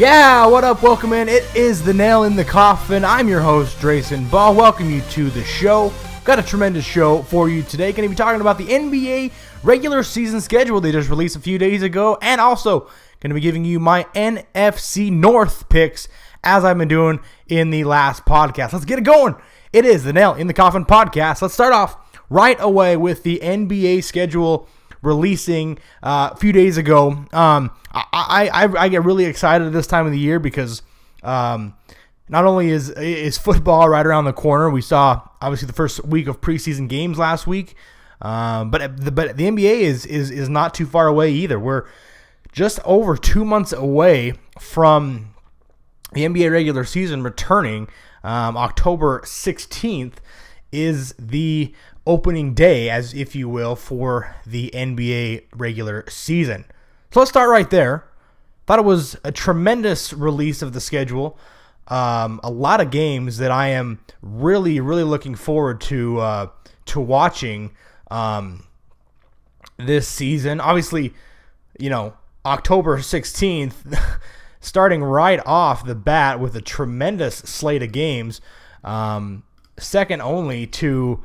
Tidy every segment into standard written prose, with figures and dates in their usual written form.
Yeah, what up? Welcome in. It is the Nail in the Coffin. I'm your host, Drayson Ball. Welcome you to the show. Got a tremendous show for you today. Going to be talking about the NBA regular season schedule they just released a few days ago, and also going to be giving you my NFC North picks as I've been doing in the last podcast. Let's get it going. It is the Nail in the Coffin podcast. Let's start off right away with the NBA schedule releasing a few days ago. I get really excited at this time of the year because not only is football right around the corner. We saw obviously the first week of preseason games last week, but the NBA is not too far away either. We're just over 2 months away from the NBA regular season returning. October 16th is the opening day, as if you will, for the NBA regular season. So let's start right there. Thought it was a tremendous release of the schedule. A lot of games that I am really looking forward to watching this season. Obviously, October 16th, starting right off the bat with a tremendous slate of games, second only to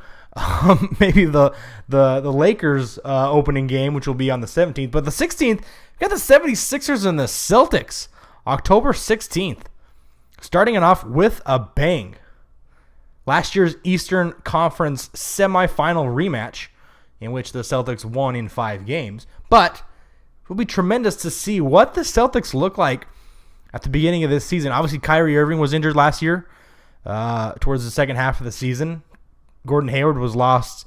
maybe the Lakers opening game, which will be on the 17th. But the 16th, we got the 76ers and the Celtics, October 16th. Starting it off with a bang. Last year's Eastern Conference semifinal rematch, in which the Celtics won in 5 games. But it will be tremendous to see what the Celtics look like at the beginning of this season. Obviously, Kyrie Irving was injured last year towards the second half of the season. Gordon Hayward was lost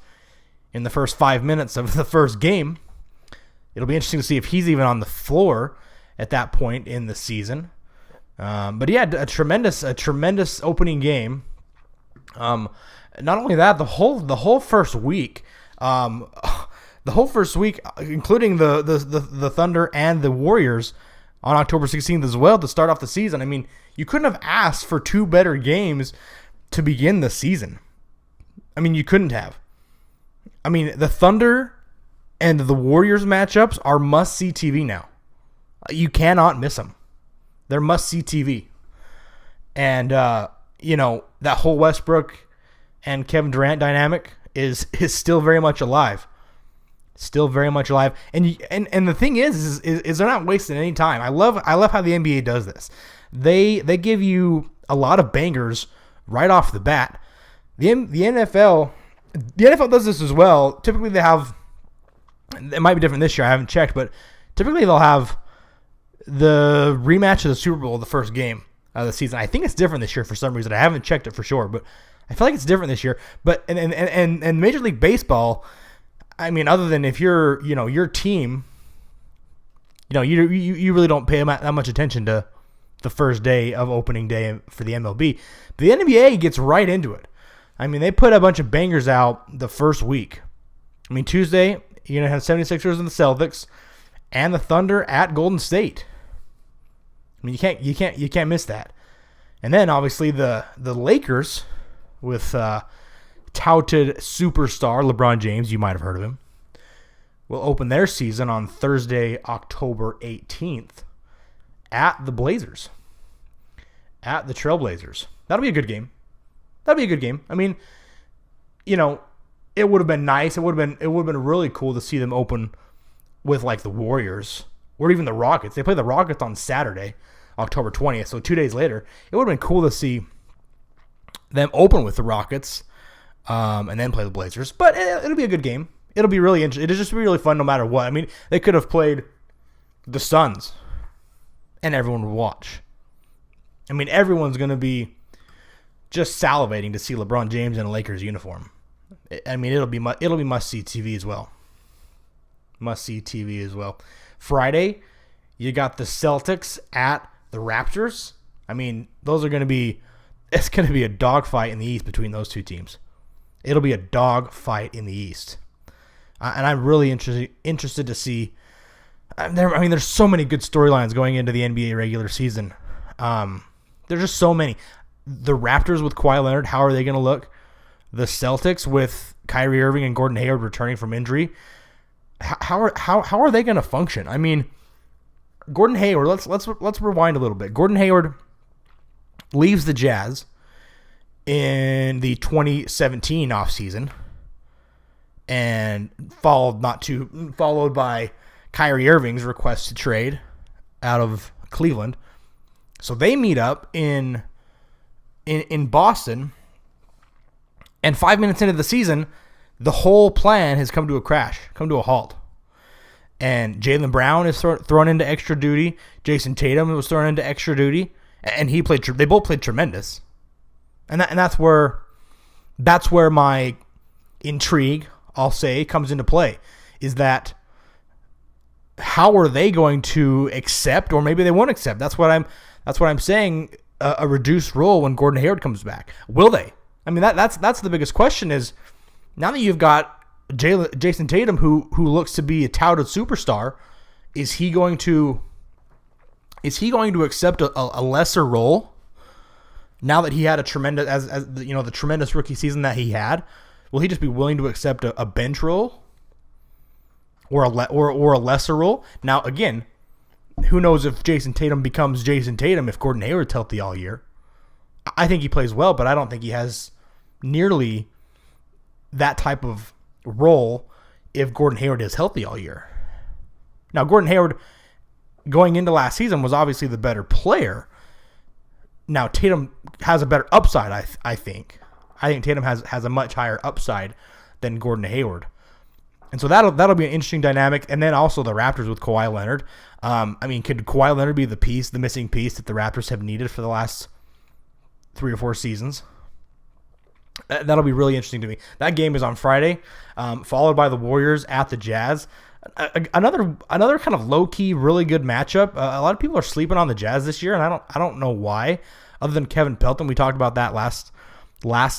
in the first 5 minutes of the first game. It'll be interesting to see if he's even on the floor at that point in the season. But yeah, a tremendous opening game. Not only that, the whole first week, including the Thunder and the Warriors on October 16th as well to start off the season. I mean, you couldn't have asked for 2 better games to begin the season. I mean, you couldn't have. I mean, the Thunder and the Warriors matchups are must-see TV now. You cannot miss them. They're must-see TV. And, that whole Westbrook and Kevin Durant dynamic is still very much alive. Still very much alive. And the thing is they're not wasting any time. I love how the NBA does this. They give you a lot of bangers right off the bat. The NFL does this as well. Typically they have, it might be different this year, I haven't checked, but typically they'll have the rematch of the Super Bowl, the first game of the season. I think it's different this year for some reason. I haven't checked it for sure, but I feel like it's different this year. But and Major League Baseball, I mean, other than if you're, your team, you really don't pay that much attention to the first day of opening day for the MLB. But the NBA gets right into it. I mean, they put a bunch of bangers out the first week. I mean, Tuesday, you're going to have 76ers and the Celtics and the Thunder at Golden State. I mean, you can't miss that. And then obviously the Lakers with touted superstar LeBron James, you might have heard of him, will open their season on Thursday, October 18th at the Blazers. At the Trailblazers. That'll be a good game. I mean, it would have been nice. It would have been really cool to see them open with like the Warriors or even the Rockets. They play the Rockets on Saturday, October 20th, so 2 days later. It would have been cool to see them open with the Rockets and then play the Blazers. But it'll be a good game. It'll be really interesting. It'll just be really fun no matter what. I mean, they could have played the Suns and everyone would watch. I mean, everyone's going to be just salivating to see LeBron James in a Lakers uniform. I mean, it'll be must-see TV as well. Must-see TV as well. Friday, you got the Celtics at the Raptors. I mean, it's going to be a dogfight in the East between those two teams. It'll be a dogfight in the East. And I'm really interested to see. There's so many good storylines going into the NBA regular season. There's just so many. The Raptors with Kawhi Leonard, how are they going to look? The Celtics with Kyrie Irving and Gordon Hayward returning from injury, how are they going to function? I mean, Gordon Hayward. Let's rewind a little bit. Gordon Hayward leaves the Jazz in the 2017 offseason, and followed by Kyrie Irving's request to trade out of Cleveland. So they meet up in Boston, and 5 minutes into the season, the whole plan has come to a halt. And Jaylen Brown is thrown into extra duty. Jason Tatum was thrown into extra duty, and they both played tremendous. And that's where my intrigue, I'll say, comes into play, is that how are they going to accept, or maybe they won't accept? That's what I'm saying. A reduced role when Gordon Hayward comes back. Will they? I mean, that's the biggest question. Is now that you've got Jason Tatum, who looks to be a touted superstar, is he going to accept a lesser role now that he had a tremendous the tremendous rookie season that he had? Will he just be willing to accept a bench role or a lesser role? Now again, who knows if Jason Tatum becomes Jason Tatum if Gordon Hayward's healthy all year? I think he plays well, but I don't think he has nearly that type of role if Gordon Hayward is healthy all year. Now, Gordon Hayward, going into last season, was obviously the better player. Now, Tatum has a better upside, I think. I think Tatum has a much higher upside than Gordon Hayward. And so that'll be an interesting dynamic. And then also the Raptors with Kawhi Leonard. Could Kawhi Leonard be the missing piece that the Raptors have needed for the last 3 or 4 seasons? That'll be really interesting to me. That game is on Friday, followed by the Warriors at the Jazz. Another kind of low-key, really good matchup. A lot of people are sleeping on the Jazz this year, and I don't know why. Other than Kevin Pelton, we talked about that last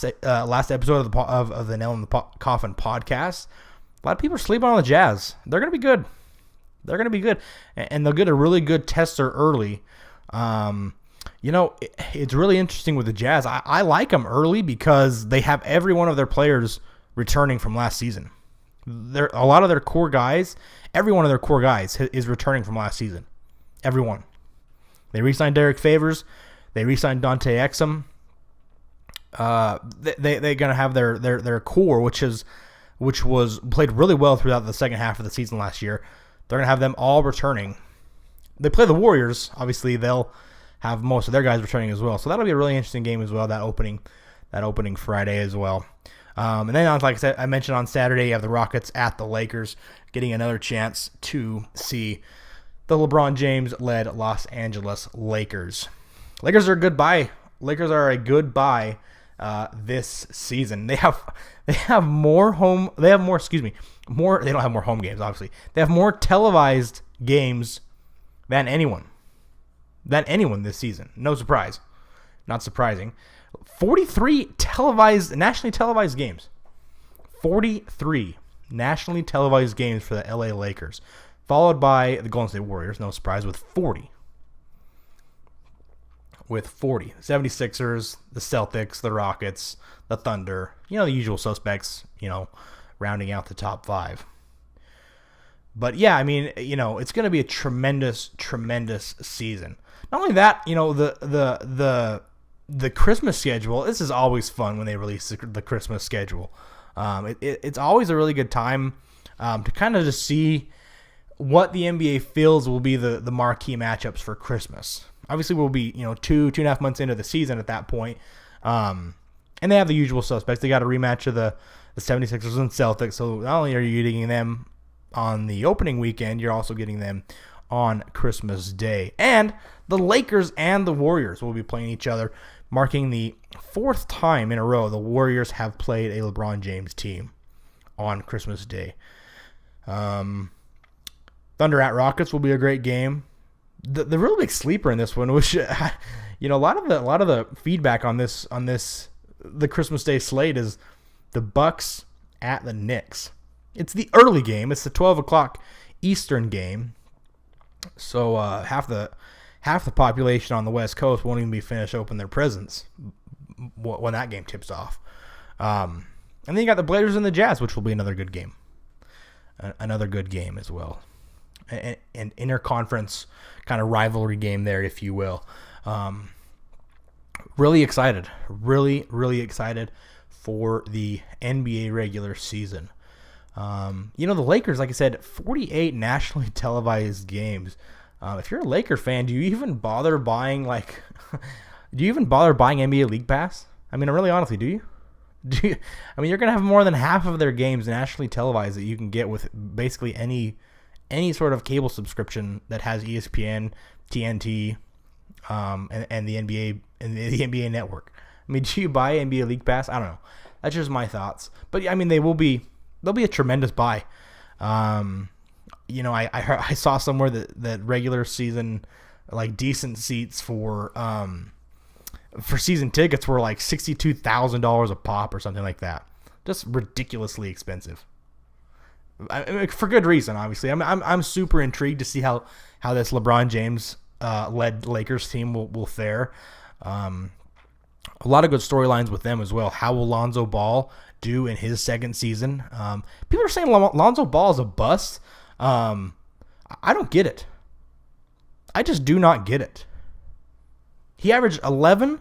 episode of the Nail in the Coffin podcast. A lot of people are sleeping on the Jazz. They're going to be good. And they'll get a really good tester early. It's really interesting with the Jazz. I like them early because they have every one of their players returning from last season. A lot of their core guys, every one of their core guys is returning from last season. Everyone. They re-signed Derek Favors. They re-signed Dante Exum. They're going to have their core, which was played really well throughout the second half of the season last year. They're going to have them all returning. They play the Warriors. Obviously, they'll have most of their guys returning as well. So that'll be a really interesting game as well, that opening Friday as well. And then, like I said, I mentioned on Saturday, you have the Rockets at the Lakers, getting another chance to see the LeBron James-led Los Angeles Lakers. Lakers are a good buy. This season. They don't have more home games, obviously. They have more televised games than anyone this season. No surprise. Not surprising. 43 nationally televised games. 43 nationally televised games for the LA Lakers, followed by the Golden State Warriors, no surprise, with 40. The 76ers, the Celtics, the Rockets, the Thunder, the usual suspects, rounding out the top 5. But yeah, it's going to be a tremendous, tremendous season. Not only that, the Christmas schedule. This is always fun when they release the Christmas schedule. It's always a really good time to kind of just see what the NBA feels will be the marquee matchups for Christmas. Obviously, we'll be 2.5 months into the season at that point, and they have the usual suspects. They got a rematch of the 76ers and Celtics. So not only are you getting them on the opening weekend, you're also getting them on Christmas Day. And the Lakers and the Warriors will be playing each other, marking the 4th time in a row the Warriors have played a LeBron James team on Christmas Day. Thunder at Rockets will be a great game. The real big sleeper in this one, which a lot of the feedback on the Christmas Day slate, is the Bucks at the Knicks. It's the early game. It's the 12 o'clock Eastern game. So half the population on the West Coast won't even be finished opening their presents when that game tips off. And then you got the Blazers and the Jazz, which will be another good game. Another good game as well. an interconference kind of rivalry game there, if you will. Really excited. Really excited for the NBA regular season. The Lakers, like I said, 48 nationally televised games. If you're a Laker fan, do you even bother buying NBA League Pass? I mean, really honestly, do you? You're going to have more than half of their games nationally televised that you can get with basically any sort of cable subscription that has ESPN, TNT, and the NBA network. I mean, do you buy NBA League Pass? I don't know. That's just my thoughts. But I mean, they'll be a tremendous buy. I saw somewhere that regular season, like decent seats for season tickets were like $62,000 a pop or something like that. Just ridiculously expensive. For good reason, obviously. I'm super intrigued to see how this LeBron James led Lakers team will fare. A lot of good storylines with them as well. How will Lonzo Ball do in his second season? People are saying Lonzo Ball is a bust. I don't get it. I just do not get it. He averaged 11,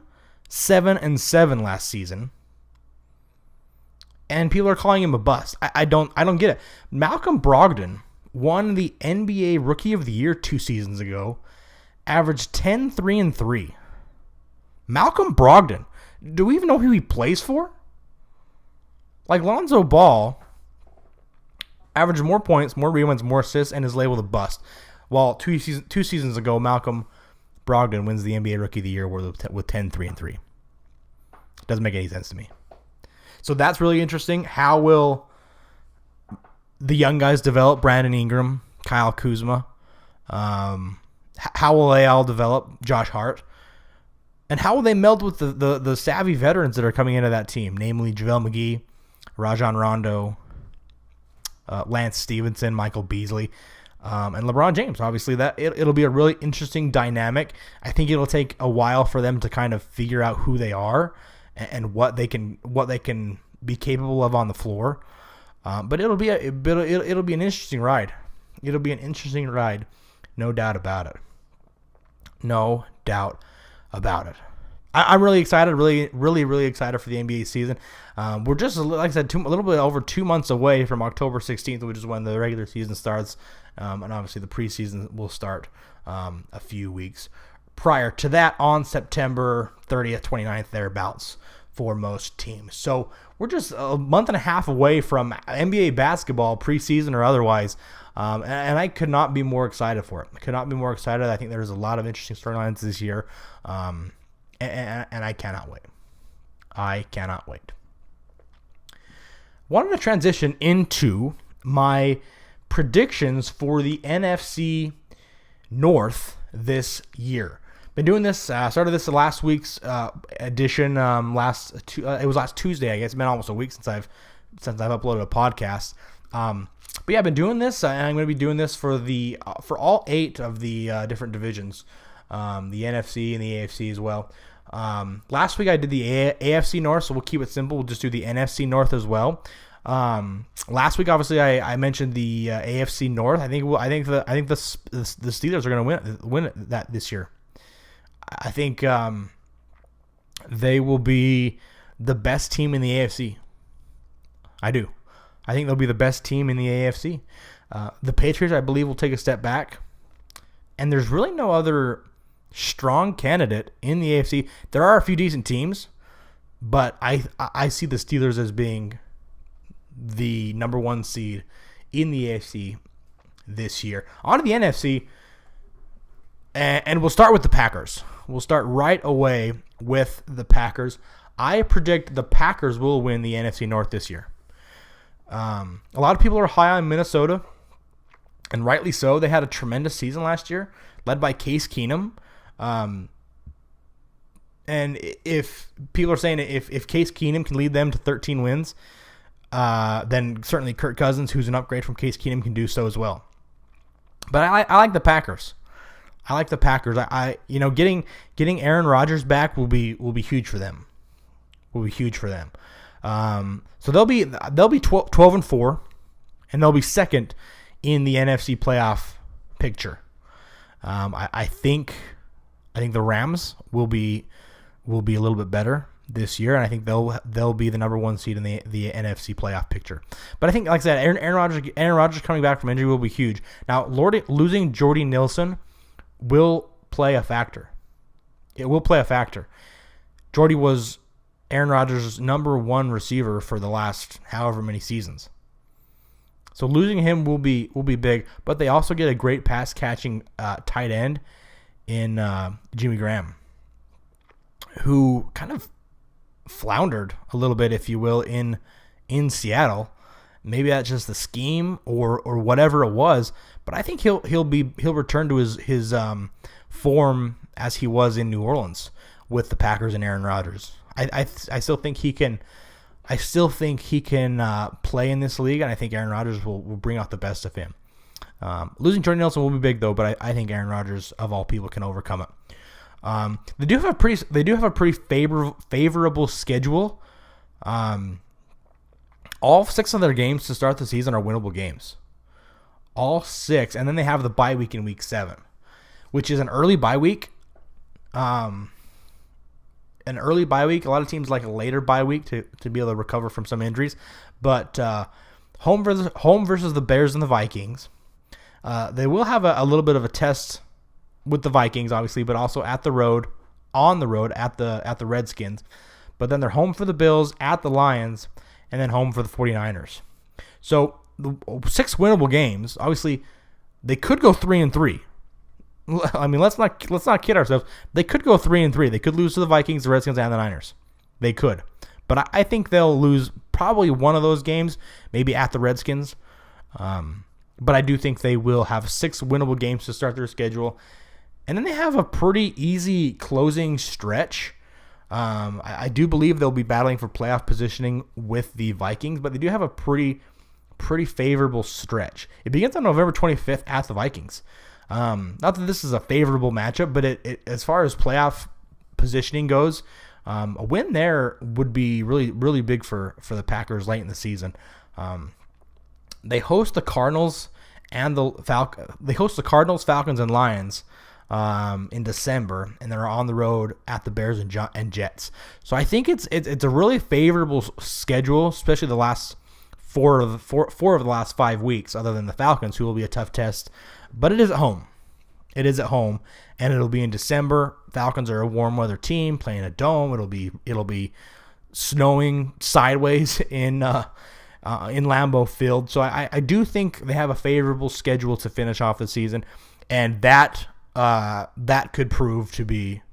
7, and 7 last season, and people are calling him a bust. I don't get it. Malcolm Brogdon won the NBA Rookie of the Year 2 seasons ago, averaged 10, 3, and 3. Malcolm Brogdon. Do we even know who he plays for? Like, Lonzo Ball averaged more points, more rebounds, more assists, and is labeled a bust. While two seasons ago, Malcolm Brogdon wins the NBA Rookie of the Year with 10, 3, and 3. Doesn't make any sense to me. So that's really interesting. How will the young guys develop? Brandon Ingram, Kyle Kuzma. How will they all develop? Josh Hart. And how will they meld with the savvy veterans that are coming into that team, namely JaVale McGee, Rajon Rondo, Lance Stevenson, Michael Beasley, and LeBron James. Obviously, it'll be a really interesting dynamic. I think it'll take a while for them to kind of figure out who they are and what they can be capable of on the floor. But it'll be an interesting ride. It'll be an interesting ride, no doubt about it. No doubt about it. I'm really excited, really excited for the NBA season. We're just, like I said, a little bit over 2 months away from October 16th, which is when the regular season starts, and obviously the preseason will start a few weeks prior to that on September 30th, 29th, thereabouts for most teams. So we're just a month and a half away from NBA basketball, preseason or otherwise, and I could not be more excited for it. I could not be more excited. I think there's a lot of interesting storylines this year, and I cannot wait. I cannot wait. Wanted to transition into my predictions for the NFC North this year. Been doing this. Started this last week's edition. It was last Tuesday. I guess it's been almost a week since I've uploaded a podcast. But yeah, I've been doing this, and I'm going to be doing this for all 8 of the different divisions, the NFC and the AFC as well. Last week I did the AFC North, so we'll keep it simple. We'll just do the NFC North as well. Last week, obviously, I mentioned the AFC North. I think the Steelers are going to win that this year. I think they will be the best team in the AFC. I do. I think they'll be the best team in the AFC. The Patriots, I believe, will take a step back. And there's really no other strong candidate in the AFC. There are a few decent teams, but I see the Steelers as being the number 1 seed in the AFC this year. On to the NFC, and we'll start with the Packers. We'll start right away with the Packers. I predict the Packers will win the NFC North this year. A lot of people are high on Minnesota, and rightly so. They had a tremendous season last year, led by Case Keenum. And if people are saying if Case Keenum can lead them to 13 wins, then certainly Kirk Cousins, who's an upgrade from Case Keenum, can do so as well. But I like the Packers. I like the Packers. Getting Aaron Rodgers back will be huge for them. Will be huge for them. So they'll be 12-4, and they'll be second in the NFC playoff picture. I think the Rams will be a little bit better this year, and I think they'll be the number one seed in the NFC playoff picture. But I think, like I said, Aaron Rodgers coming back from injury will be huge. Now, losing Jordy Nelson will play a factor. It will play a factor. Jordy was Aaron Rodgers' number one receiver for the last however many seasons. So losing him will be big, but they also get a great pass catching tight end in Jimmy Graham, who kind of floundered a little bit, if you will, in Seattle. Maybe that's just the scheme or whatever it was, but I think he'll return to his form as he was in New Orleans with the Packers and Aaron Rodgers. I still think he can. I still think he can play in this league, and I think Aaron Rodgers will bring out the best of him. Losing Jordy Nelson will be big though, but I think Aaron Rodgers of all people can overcome it. They do have a pretty favorable schedule. All 6 of their games to start the season are winnable games. All 6, and then they have the bye week in week 7, which is an early bye week. A lot of teams like a later bye week to be able to recover from some injuries. But home versus the Bears and the Vikings. They will have a little bit of a test with the Vikings, obviously, but also on the road at the Redskins. But then they're home for the Bills, at the Lions, and then home for the 49ers. So the 6 winnable games. Obviously, they could go 3-3. I mean, let's not kid ourselves. They could go 3-3. They could lose to the Vikings, the Redskins, and the Niners. They could, but I think they'll lose probably one of those games, maybe at the Redskins. But I do think they will have 6 winnable games to start their schedule, and then they have a pretty easy closing stretch. I do believe they'll be battling for playoff positioning with the Vikings, but they do have a pretty favorable stretch. It begins on November 25th at the Vikings. Not that this is a favorable matchup, but it as far as playoff positioning goes, a win there would be really, really big for the Packers late in the season. They host the Cardinals and They host the Cardinals, Falcons, and Lions in December, and they're on the road at the Bears and Jets. So I think it's a really favorable schedule, especially the last four of the last 5 weeks, other than the Falcons, who will be a tough test. But it is at home. It is at home, and it'll be in December. Falcons are a warm weather team playing a dome. It'll be snowing sideways in Lambeau Field. So I do think they have a favorable schedule to finish off the season, and that could prove to be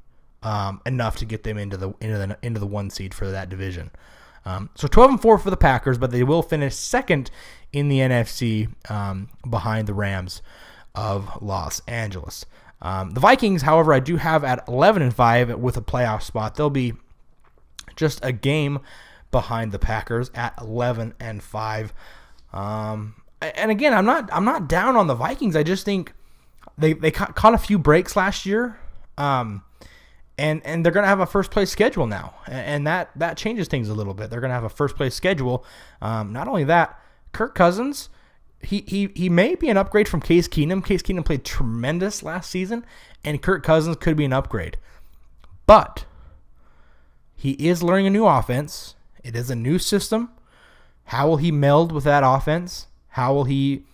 enough to get them into the 1 seed for that division. So 12-4 for the Packers, but they will finish second in the NFC behind the Rams of Los Angeles. The Vikings, however, I do have at 11-5 with a playoff spot. They'll be just a game behind the Packers at 11-5. And again, I'm not down on the Vikings. I just think they caught a few breaks last year. And they're going to have a first-place schedule now, and that changes things a little bit. They're going to have a first-place schedule. Not only that, Kirk Cousins, he may be an upgrade from Case Keenum. Case Keenum played tremendous last season, and Kirk Cousins could be an upgrade. But he is learning a new offense. It is a new system. How will he meld with that offense? How will he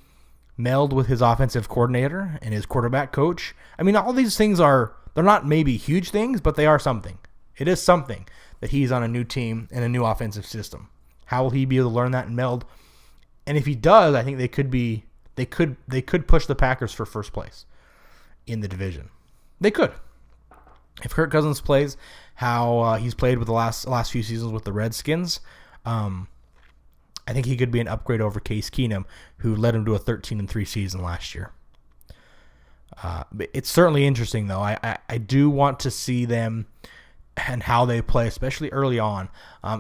meld with his offensive coordinator and his quarterback coach? I mean, all these things they're not maybe huge things, but they are something. It is something that he's on a new team and a new offensive system. How will he be able to learn that and meld? And if he does, I think they could push the Packers for first place in the division. They could. If Kirk Cousins plays how he's played with the last few seasons with the Redskins, I think he could be an upgrade over Case Keenum, who led him to a 13-3 season last year. It's certainly interesting, though. I do want to see them and how they play, especially early on.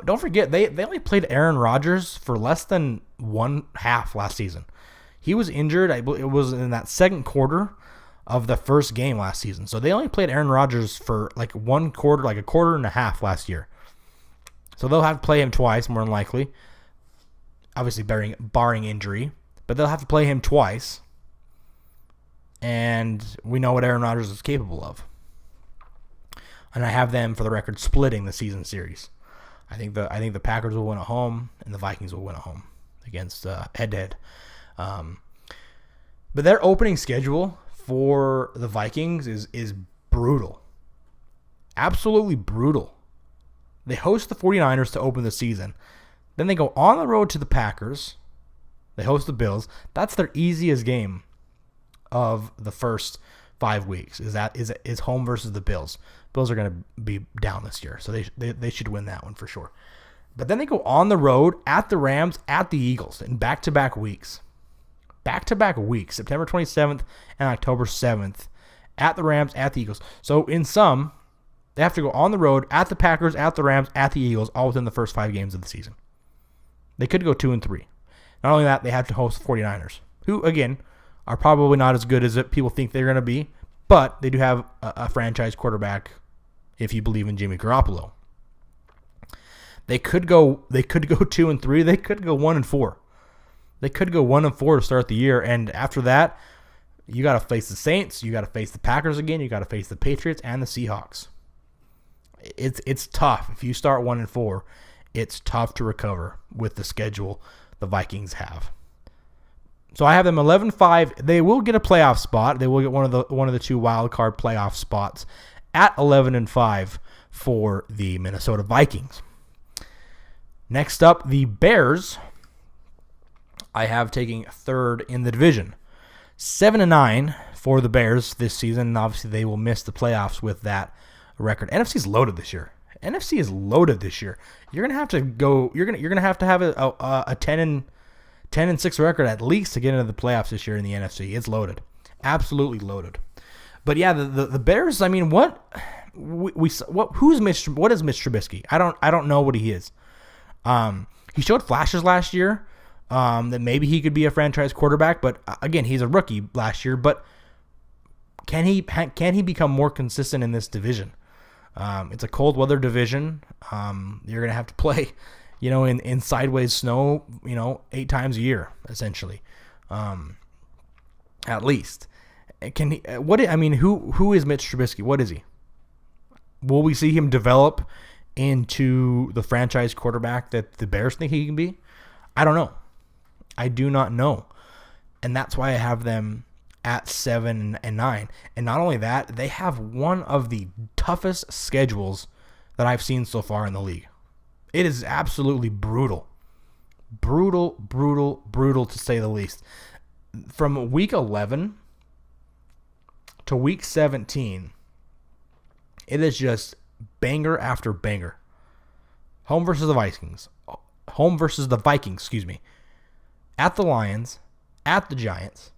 Don't forget, they only played Aaron Rodgers for less than one half last season. He was injured. It was in that second quarter of the first game last season. So they only played Aaron Rodgers for like one quarter, like a quarter and a half last year. So they'll have to play him twice, more than likely. Obviously, barring injury. But they'll have to play him twice. and we know what Aaron Rodgers is capable of. And I have them, for the record, splitting the season series. I think the Packers will win at home, and the Vikings will win at home against head-to-head. But their opening schedule for the Vikings is brutal. Absolutely brutal. They host the 49ers to open the season. Then they go on the road to the Packers. They host the Bills. That's their easiest game of the first 5 weeks. Is home versus the Bills. Bills are going to be down this year, so they should win that one for sure. But then they go on the road at the Rams, at the Eagles, in back-to-back weeks. Back-to-back weeks, September 27th and October 7th, at the Rams, at the Eagles. So in sum, they have to go on the road at the Packers, at the Rams, at the Eagles, all within the first 5 games of the season. They could go 2-3. Not only that, they have to host the 49ers, who, again, are probably not as good as people think they're going to be, but they do have a franchise quarterback, if you believe in Jimmy Garoppolo. They could go 2-3. They could go 1-4. They could go 1-4 to start the year, and after that, you got to face the Saints, you got to face the Packers again, you got to face the Patriots and the Seahawks. It's tough. If you start 1-4, it's tough to recover with the schedule the Vikings have. So I have them 11-5. They will get a playoff spot. They will get one of the 2 wild card playoff spots at 11-5 for the Minnesota Vikings. Next up, the Bears. I have taking third in the division. 7-9 for the Bears this season, and obviously they will miss the playoffs with that record. NFC is loaded this year. NFC is loaded this year. You're gonna have to go. You're gonna have to have a 10-6 record at least to get into the playoffs this year in the NFC. It's loaded, absolutely loaded. But yeah, the Bears. I mean, what is Mitch Trubisky? I don't know what he is. He showed flashes last year that maybe he could be a franchise quarterback, but again, he's a rookie last year. But can he become more consistent in this division? It's a cold weather division. You're gonna have to play, in sideways snow, 8 times a year essentially, at least. Can he? Who is Mitch Trubisky? What is he? Will we see him develop into the franchise quarterback that the Bears think he can be? I don't know. I do not know, and that's why I have them at 7-9. And not only that, they have one of the toughest schedules that I've seen so far in the league. It is absolutely brutal. Brutal to say the least. From week 11 to week 17, it is just banger after banger. Home versus the Vikings, At the Lions, at the Giants,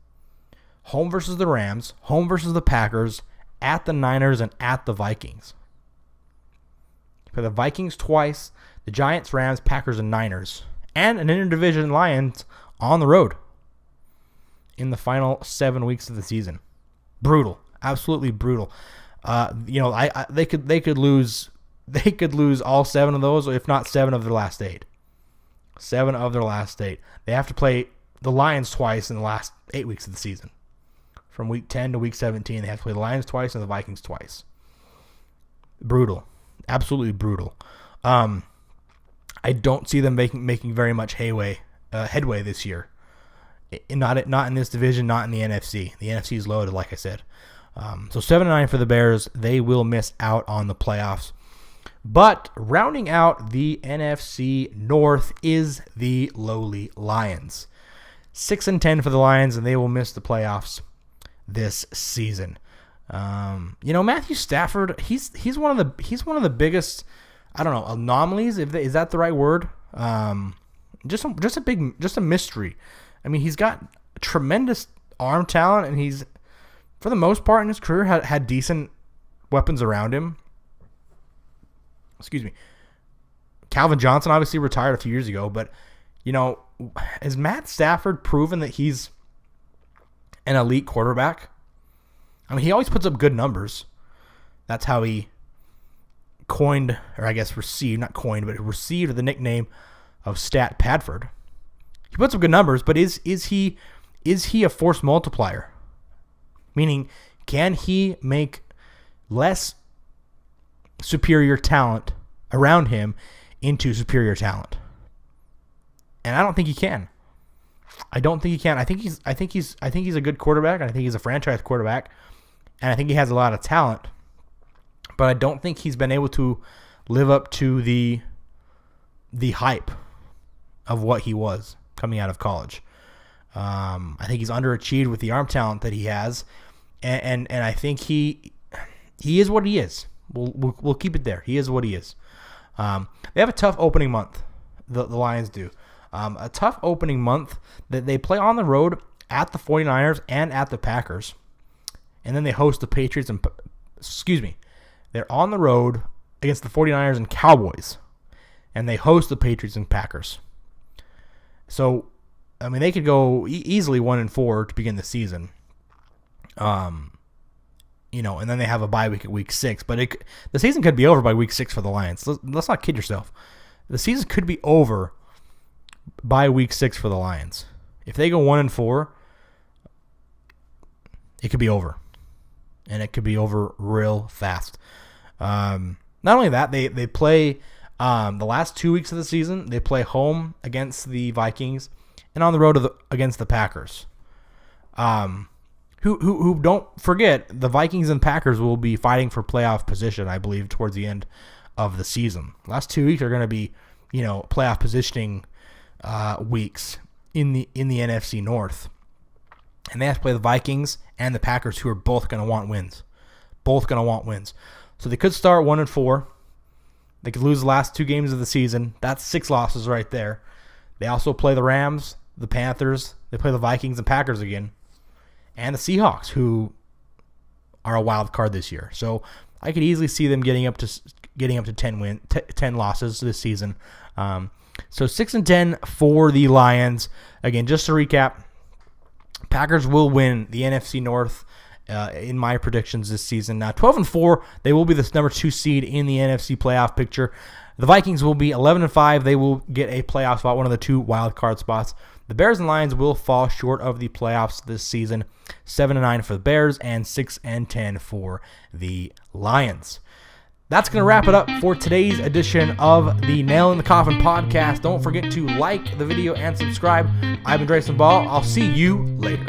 home versus the Rams, home versus the Packers, at the Niners, and at the Vikings. For the Vikings twice, the Giants, Rams, Packers, and Niners, and an interdivision Lions on the road in the final 7 weeks of the season. Brutal, absolutely brutal. They could lose all 7 of those, if not 7 of their last 8. 7 of their last 8. They have to play the Lions twice in the last 8 weeks of the season. From week 10 to week 17, they have to play the Lions twice and the Vikings twice. Brutal. Absolutely brutal. I don't see them making very much headway this year. Not in this division, not in the NFC. The NFC is loaded, like I said. So 7-9 for the Bears. They will miss out on the playoffs. But rounding out the NFC North is the lowly Lions. 6-10 for the Lions, and they will miss the playoffs this season. Matthew Stafford, he's one of the biggest, I don't know, anomalies. Is that the right word? Just a mystery. I mean, he's got tremendous arm talent, and he's, for the most part in his career, had decent weapons around him. Excuse me. Calvin Johnson obviously retired a few years ago, but has Matt Stafford proven that he's an elite quarterback? I mean, he always puts up good numbers. That's how he received the nickname of Stat Padford. He puts up good numbers, but is he a force multiplier? Meaning, can he make less superior talent around him into superior talent? And I don't think he can. I don't think he can. I think he's a good quarterback. I think he's a franchise quarterback, and I think he has a lot of talent. But I don't think he's been able to live up to the hype of what he was coming out of college. I think he's underachieved with the arm talent that he has, and I think he is what he is. We'll keep it there. He is what he is. They have a tough opening month. The Lions do. A tough opening month that they play on the road at the 49ers and at the Packers. And then they host the Patriots and they're on the road against the 49ers and Cowboys. And they host the Patriots and Packers. So, I mean, they could go easily 1-4 to begin the season. And then they have a bye week at week 6. But the season could be over by week 6 for the Lions. Let's not kid yourself. The season could be over by week 6 for the Lions. If they go 1-4, it could be over. And it could be over real fast. Not only that, they play the last 2 weeks of the season, they play home against the Vikings and on the road against the Packers. Who don't forget, the Vikings and Packers will be fighting for playoff position, I believe, towards the end of the season. Last 2 weeks are going to be, playoff positioning weeks in the NFC North. And they have to play the Vikings and the Packers, who are both going to want wins. So they could start 1-4. They could lose the last 2 games of the season. That's 6 losses right there. They also play the Rams, the Panthers. They play the Vikings and Packers again. And the Seahawks, who are a wild card this year. So I could easily see them getting up to 10 losses this season. So 6-10 for the Lions. Again, just to recap, Packers will win the NFC North in my predictions this season. Now, 12-4, they will be the number 2 seed in the NFC playoff picture. The Vikings will be 11-5. They will get a playoff spot, one of the 2 wild card spots. The Bears and Lions will fall short of the playoffs this season. 7-9 for the Bears and 6-10 for the Lions. That's going to wrap it up for today's edition of the Nail in the Coffin podcast. Don't forget to like the video and subscribe. I've been Drayson Ball. I'll see you later.